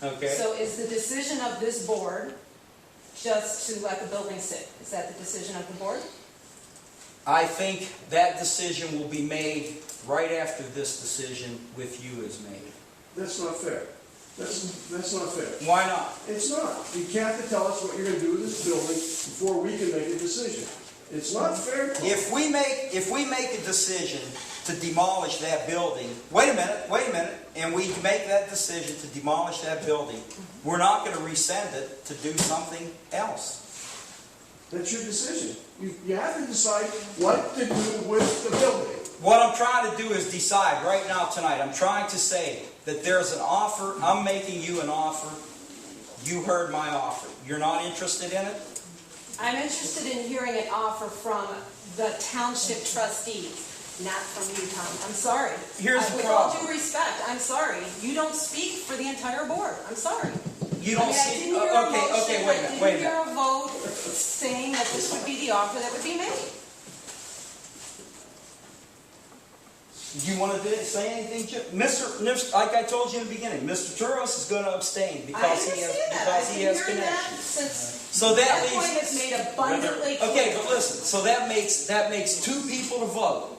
Okay. So is the decision of this board just to let the building sit? Is that the decision of the board? I think that decision will be made right after this decision with you is made. That's not fair. That's not fair. Why not? It's not. You can't tell us what you're going to do with this building before we can make a decision. It's not fair. If we make a decision to demolish that building, wait a minute, and we make that decision to demolish that building, we're not going to rescind it to do something else. That's your decision. You have to decide what to do with the building. What I'm trying to do is decide right now tonight. I'm trying to say that there's an offer. I'm making you an offer. You heard my offer. You're not interested in it? I'm interested in hearing an offer from the township trustees, not from you, Tom. I'm sorry. Here's the With all problem. due respect, I'm sorry. You don't speak for the entire board. I'm sorry. You don't I see. didn't hear a motion. Okay, wait a minute. I didn't hear a vote saying that this would be the offer that would be made. Do you want to say anything, Jim? Like I told you in the beginning, Mr. Turos is going to abstain because he has connections. So that That point leaves. is made abundantly clear. Okay, but listen. So that makes two people to vote.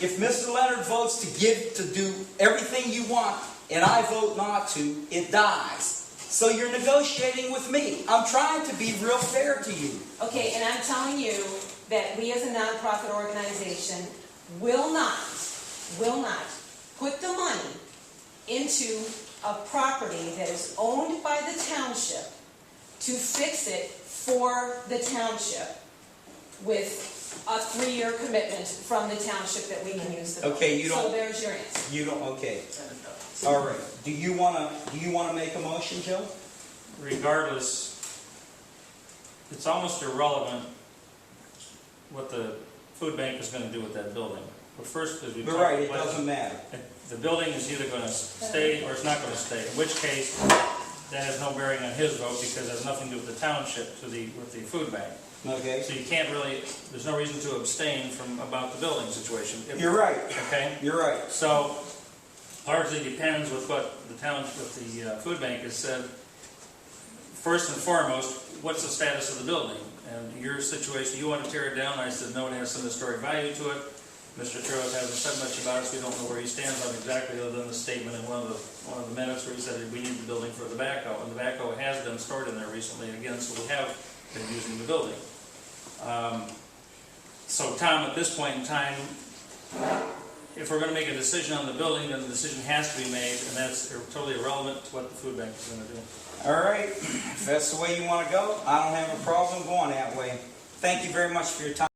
If Mr. Leonard votes to do everything you want, and I vote not to, it dies. So you're negotiating with me. I'm trying to be real fair to you. Okay, and I'm telling you that we as a nonprofit organization will not put the money into a property that is owned by the township to fix it for the township with a 3-year commitment from the township that we can use the building. Okay, you don't. So there's your answer. You don't. Okay. All right. Do you wanna make a motion, Joe? Regardless, it's almost irrelevant what the food bank is going to do with that building. But first, as we You're right. It doesn't matter. the building is either going to stay or it's not going to stay. In which case, that has no bearing on his vote because it has nothing to do with the township, with the food bank. Okay. So you can't really. There's no reason to abstain about the building situation. You're right. Okay. You're right. So largely depends with what the food bank has said. First and foremost, what's the status of the building? And your situation, you want to tear it down. I said no, it has some historic value to it. Mr. Turos hasn't said much about it, so we don't know where he stands on exactly, other than the statement in one of the minutes where he said we need the building for the backhoe, and the backhoe has been stored in there recently again, so we have been using the building. So Tom, at this point in time, if we're going to make a decision on the building, then the decision has to be made, and that's totally irrelevant to what the food bank is going to do. All right. If that's the way you want to go, I don't have a problem going that way. Thank you very much for your time.